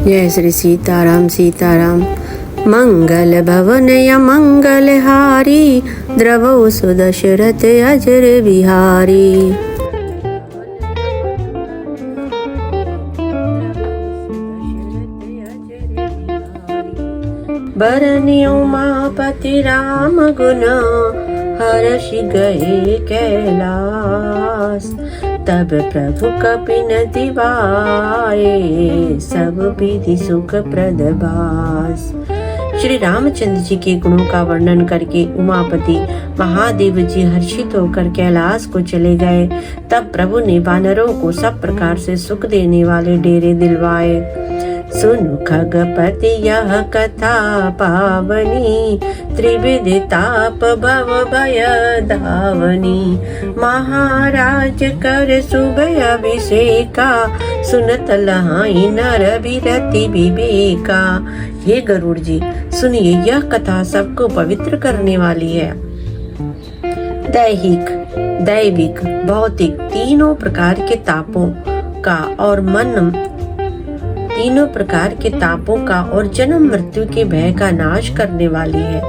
जय श्री सीताराम सीताराम। मंगल भवन या मंगल हारी, द्रवौ सुदशरथ अजर बिहारी। बरनी उमापति राम गुण, हर्ष गए कैलाश। तब प्रभु कपिन दिवाए, सब विधि सुख प्रद भास। श्री रामचंद्र जी के गुणों का वर्णन करके उमापति महादेव जी हर्षित होकर कैलाश को चले गए। तब प्रभु ने वानरों को सब प्रकार से सुख देने वाले डेरे दिलवाए। सुनु खगपति यह कथा पावनी, त्रिविधि ताप भव भय धावनी। महाराज कर शुभ अभिषेका, सुनत लहाई नर विरति विवेका। हे गरुड़ जी, सुनिए, यह कथा सबको पवित्र करने वाली है। दैहिक, दैविक, भौतिक तीनों प्रकार के तापों का और तीनों प्रकार के तापों का और जन्म मृत्यु के भय का नाश करने वाली है।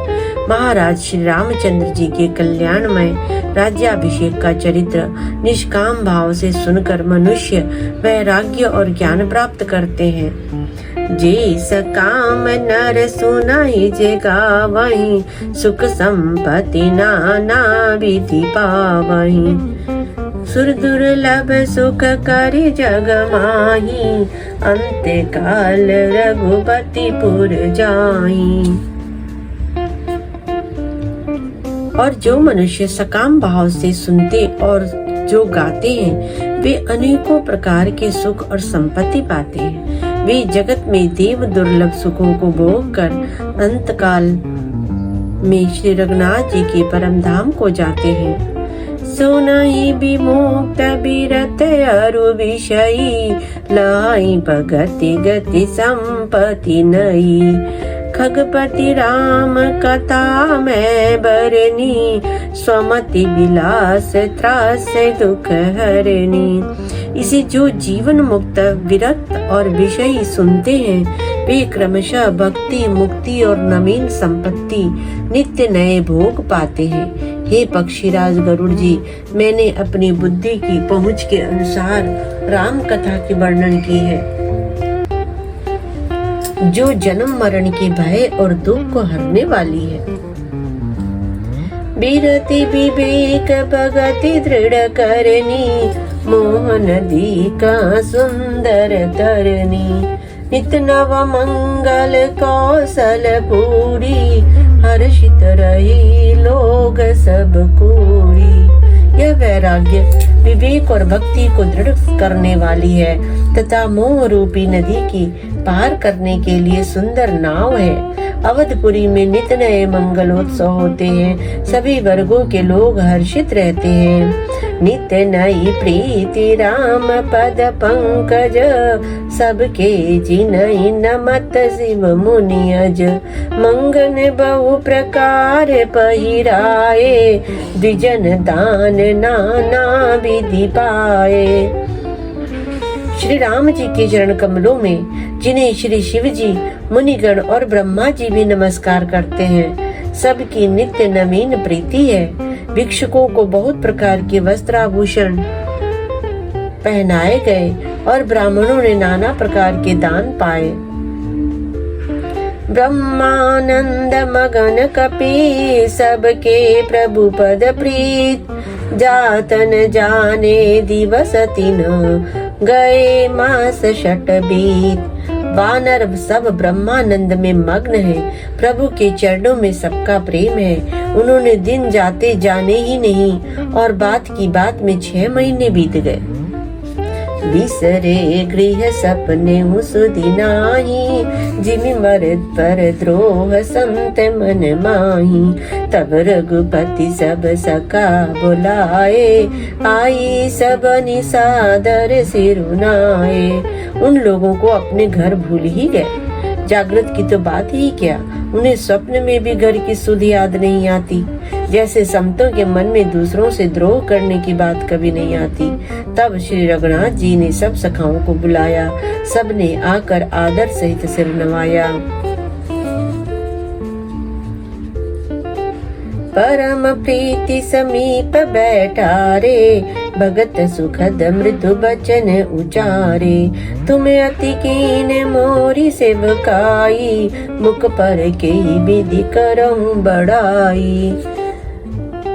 महाराज श्री रामचंद्र जी के कल्याणमय राज्याभिषेक का चरित्र निष्काम भाव से सुनकर मनुष्य वैराग्य और ज्ञान प्राप्त करते हैं। जे सकाम नर सुनाई जे गावहीं, सुख संपत्ति नाना विधि पावहीं। सुर दुर्लभ सुख करि जग माही, अंत्य काल रघुपति पुर जाई। और जो मनुष्य सकाम भाव से सुनते और जो गाते हैं, वे अनेकों प्रकार के सुख और संपत्ति पाते हैं। वे जगत में देव दुर्लभ सुखों को भोग कर अंतकाल में श्री रघुनाथ जी के परम धाम को जाते हैं। सुनहि विमुक्त विरत अरु विषयी, लाई भगति गति संपत्ति नई। खगपति राम कथा में बरनी, स्वमति विलास त्रास दुख हरनी। इसे जो जीवन मुक्त विरक्त और विषयी सुनते हैं, वे क्रमशः भक्ति मुक्ति और नवीन संपत्ति नित्य नए भोग पाते हैं। हे पक्षीराज गरुड़ जी, मैंने अपनी बुद्धि की पहुंच के अनुसार राम कथा की वर्णन की है, जो जन्म मरण के भय और दुख को हरने वाली है। विरति विवेक भगति दृढ़ करनी, मोह नदी का सुंदर तरनी। नित नव मंगल कौशल पूरी, हर्षित रही लोग सब कोरी। यह वैराग्य विवेक और भक्ति को दृढ़ करने वाली है तथा मोह रूपी नदी की पार करने के लिए सुंदर नाव है। अवधपुरी में नित नए मंगलोत्सव होते हैं, सभी वर्गों के लोग हर्षित रहते हैं। नित्य नई प्रीति राम पद पंकज, सबके जिनहि नमत शिव मुनि अज। मंगन बहु प्रकार पहिराए, द्विजन दान नाना विधि पाए। श्री राम जी के चरण कमलों में जिन्हें श्री शिव जी, मुनिगण और ब्रह्मा जी भी नमस्कार करते हैं, सबकी नित्य नवीन प्रीति है। भिक्षुकों को बहुत प्रकार के वस्त्राभूषण पहनाए गए और ब्राह्मणों ने नाना प्रकार के दान पाए। ब्रह्मानंद मगन कपि, सबके प्रभु पद प्रीत। जातन जाने दिवस तीन, गए मास शत बीत। वानर सब ब्रह्मानंद में मग्न है, प्रभु के चरणों में सबका प्रेम है। उन्होंने दिन जाते जाने ही नहीं और बात की बात में 6 महीने बीत गए। बिसरे गृह सपने सुदिनाही, जिमि मरद पर द्रोह संत मन माही। तब रघुपति सब सका बुलाए, आई सब निसादर सिरुनाए। उन लोगों को अपने घर भूल ही गए। जागृत की तो बात ही क्या, उन्हें स्वप्न में भी घर की सुध याद नहीं आती। जैसे संतों के मन में दूसरों से द्रोह करने की बात कभी नहीं आती। तब श्री रघुनाथ जी ने सब सखाओं को बुलाया। सबने आकर आदर सहित सिर नवाया। परम प्रीति समीप बैठा रे, भगत सुखद मृदु बचन उचारे। तुम्हें अति कीन मोरी सेवकाई, मुख पर के विधि करऊं बड़ाई।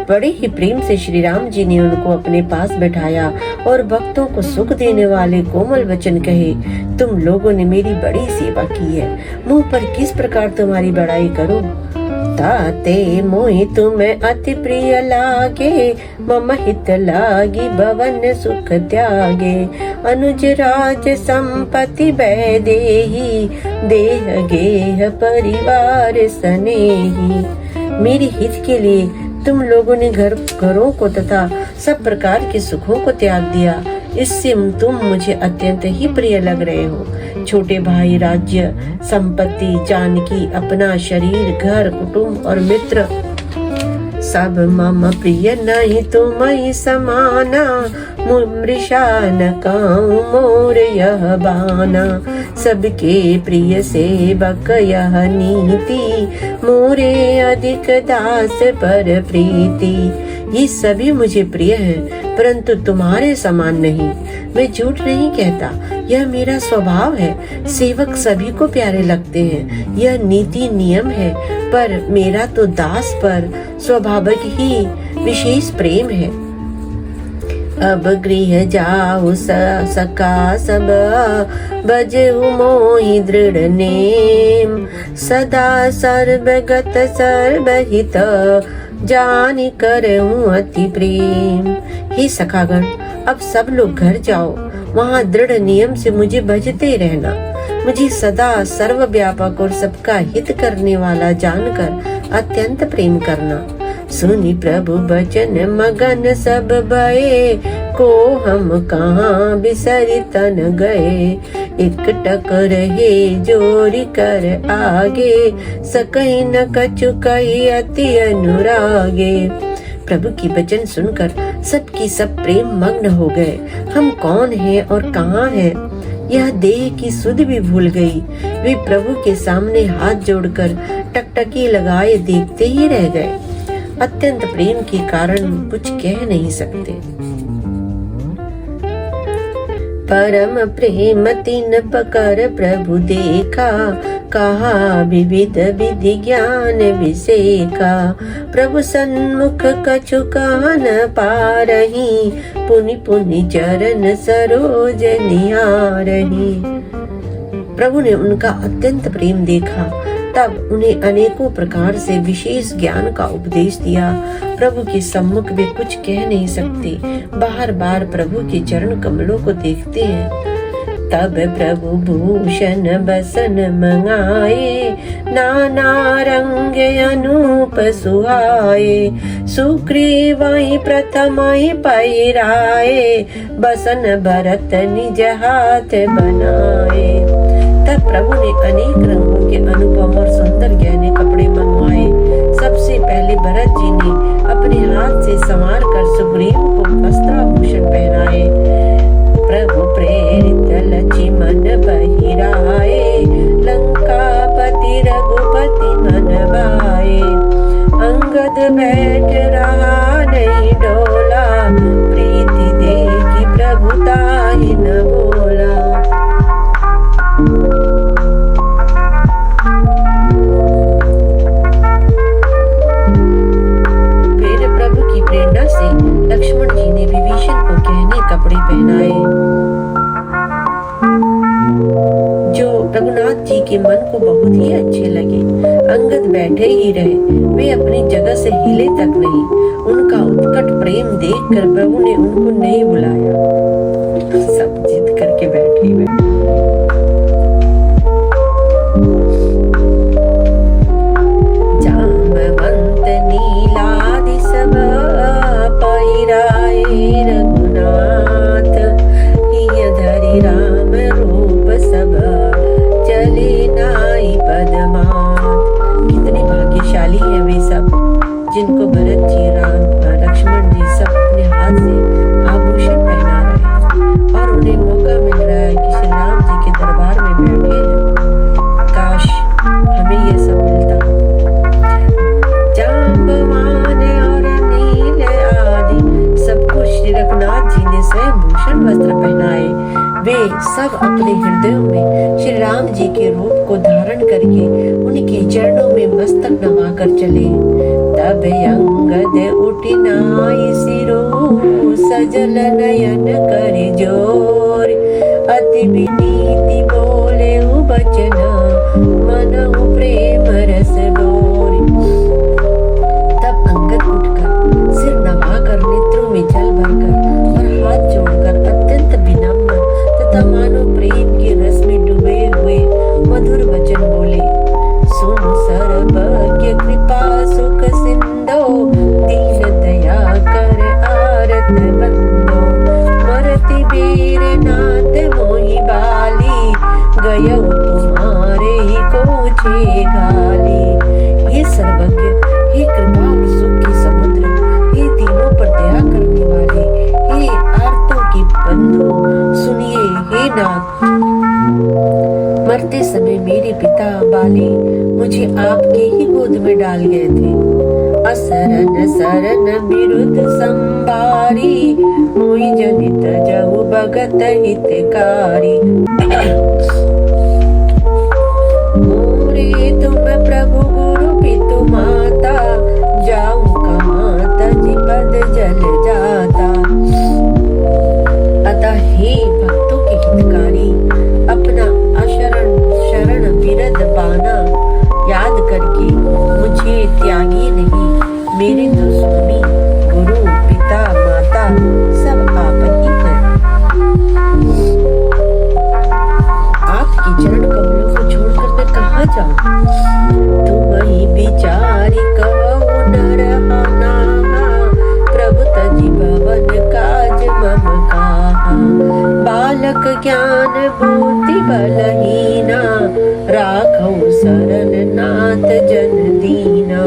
बड़े ही प्रेम से श्री राम जी ने उनको अपने पास बैठाया और भक्तों को सुख देने वाले कोमल वचन कहे। तुम लोगों ने मेरी बड़ी सेवा की है, मुंह पर किस प्रकार तुम्हारी बड़ाई करूं। ताते मोहि तुम्हें अति प्रिय लागे, मम हित लागी भवन सुख त्यागे। अनुज राज संपत्ति बैदेही, देह गेह परिवार स्नेही। मेरे हित के लिए तुम लोगों ने घरों को तथा सब प्रकार के सुखों को त्याग दिया। इससे तुम मुझे अत्यंत ही प्रिय लग रहे हो। छोटे भाई, राज्य, संपत्ति, जानकी, अपना शरीर, घर, कुटुंब और मित्र सब मम प्रिय नहीं तुम्हि समाना। मृषा न कहूं मोर यह बाना, सबके प्रिय सेवक यह नीति। मोरे अधिक दास पर प्रीति। ये सभी मुझे प्रिय हैं, परंतु तुम्हारे समान नहीं। मैं झूठ नहीं कहता, यह मेरा स्वभाव है। सेवक सभी को प्यारे लगते हैं, यह नीति नियम है। पर मेरा तो दास पर स्वाभाविक ही विशेष प्रेम है। अब गृह जाऊ सका सब, बजहु मोहि दृढ़ नेम। सदा सर्वगत सर्वहित, जानि करऊं अति प्रेम। हे सखागण, अब सब लोग घर जाओ, वहाँ दृढ़ नियम से मुझे भजते रहना। मुझे सदा सर्वव्यापक और सबका हित करने वाला जानकर अत्यंत प्रेम करना। सुनि प्रभु बचन मगन सब भये, को हम कहाँ बिसरि तन गए। एक टक रहे जोरी कर आगे, सकहि न कछु कही अति अनुरागे। प्रभु की वचन सुनकर सबकी सब प्रेम मग्न हो गए। हम कौन हैं और कहाँ हैं, यह देह की सुध भी भूल गई। वे प्रभु के सामने हाथ जोड़कर टकटकी लगाए देखते ही रह गए। अत्यंत प्रेम के कारण कुछ कह नहीं सकते। परम प्रेम तिन पकर प्रभु देखा, कहा विविध विधि ज्ञान विसेखा। प्रभु सन्मुख कछु कहा न पारही, पुनि पुनि चरण सरोज निहारही। प्रभु ने उनका अत्यंत प्रेम देखा, तब उन्हें अनेकों प्रकार से विशेष ज्ञान का उपदेश दिया। प्रभु के सम्मुख वे कुछ कह नहीं सकते, बार बार प्रभु के चरण कमलों को देखते हैं। तब प्रभु भूषण बसन मंगाए, नाना रंग अनूप सुहाए। सुग्रीवहि प्रथमहि पहिराए, बसन भरत निज हाथ बनाए। तब प्रभु ने अनेक रंगों के अनुपम और सुंदर गहने कपड़े मंगवाए। सबसे पहले भरत जी ने अपने हाथ से संवार कर सुग्रीव को वस्त्राभूषण पहनाए। प्रभु प्रेरित लक्ष्मण पहिराए, लंकापति रघुपति मन भाए। अंगद बैठ रहा नहीं डोला, प्रीति देखी प्रभु ताहि न बोला। फिर प्रभु की प्रेरणा से लक्ष्मण जी ने विभीषण को गहने कपड़े पहनाए, जो रघुनाथ जी के मन को बहुत ही अच्छे लगे। अंगद बैठे ही रहे, वे अपनी जगह से हिले तक नहीं। उनका उत्कट प्रेम देखकर प्रभु ने उनको नहीं बुलाया, सब जिद करके बैठे हुए। जामवंत नीलादि सब पहिराए रघुनाथ, हिय धरि राम रूप सब चले नाई पदमात। कितने भाग्यशाली हैं वे सब, जिनको भरत जी के रूप को धारण करके उनके चरणों में मस्तक नवाकर चले। तब अंगद उठी नाई सिरो, सजल नयन कर जोर, अति विनीति बोले बचन, मनहु प्रेम रस डोर। तब अंगद उठकर सिर नवाकर नेत्रों में जल भरकर और हाथ जोड़कर अत्यंत विनम्र तथा मानो प्रेम के रस में डूबे हुए मधुर वचन बोले। सुन सर्वज्ञ कृपा सुख सिंधो, दीन दया कर आरत बंदो, मरति वीर नाथ मोहि बाली, गयौ तुम्हारे को छे गाली। हे सर्वज्ञ, हे कृपा और सुख के समुद्र, हे तीनों पर दया करने वाले, हे आर्तों के बंधु, सुनिए हे नाथ, मरते समय मेरे पिता बाली मुझे आपके ही गोद में डाल गए थे। असरन सरन विरुद्ध संभारी, मोहि जनित जहु भगत हितकारी। मोरे तुम प्रभु गुरु पितु माता, जाऊं कहाँ तज पद जल जाता। अतः हे भक्तों के हितकारी, अपना शरण विरद बाना याद करके मुझे त्यागी नहीं। मेरे तो स्वामी गुरु पिता माता सब आप ही हैं। आपके चरण कमलों को छोड़कर मैं कहाँ जाऊं? तुम ही विचारी कहो नरहना, प्रभु तजी भवन काज मम काहा। बालक ज्ञान बुद्धि बलहीना, राखौ शरण नाथ जन दीना।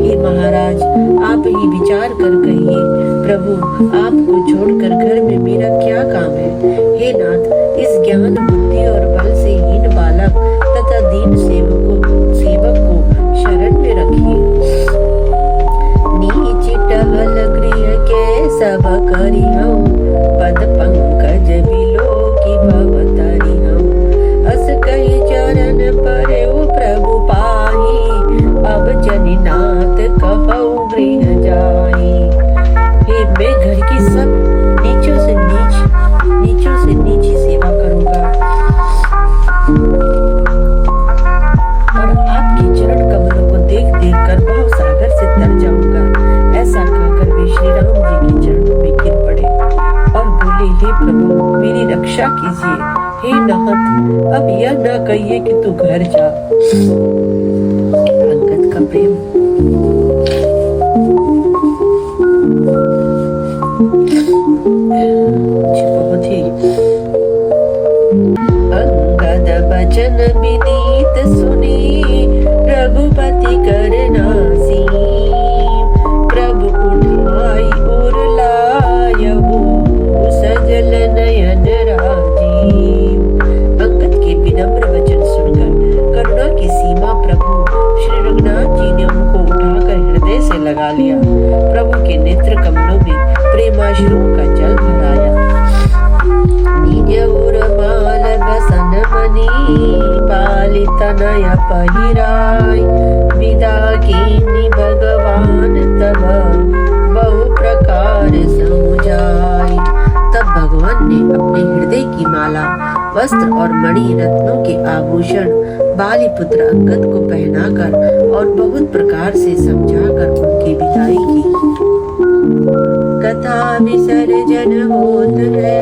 हे महाराज, आप ही विचार कर कहिए, प्रभु आपको छोड़कर घर में मेरा क्या काम है। हे नाथ, इस ज्ञान बुद्धि और बल से हीन बालक तथा दीन सेवक को शरण में रखिए। नीच टहल गृह के सब करी हूँ, पद पंकज बिलो की भवतरी हूँ। अस कही चरण परे प्रभु पाही, अब जनि नाथ कहु गृह जाई। हे मैं घर की सब नीचों से नीची सेवा करूंगा और आपके चरण कमलों को देख कर भाव सागर से तर जाऊंगा। ऐसा कहकर वे श्री राम जी के चरणों में गिर पड़े और बोले, हे प्रभु मेरी रक्षा कीजिए। हे नाथ, अब यह न कहिए कि तू घर जा। अंगद का प्रेम बहुत ही। अंगद बचन विनीत सुनी, रघुपति कर नासी। प्रभु उठाई उर लायहु, सजल नयन राजीव। अंगद के विनम्र वचन सुनकर करुणा की सीमा प्रभु श्री रघुनाथ जी ने उनको उठाकर हृदय से लगा लिया। प्रभु के नेत्र कमलों में प्रेमाश्रुओं का जल भराया। निज उर माल बसन मनी, बाली तनय पहिराय। विदा कीनी भगवान तब, बहु प्रकार समुझाय। तब भगवान ने अपने हृदय की माला, वस्त्र और मणि रत्नों के आभूषण बाली पुत्र अंगद को पहनाकर और बहुत प्रकार से समझाकर उनकी विदाई की। कथा विसर्जन होत है,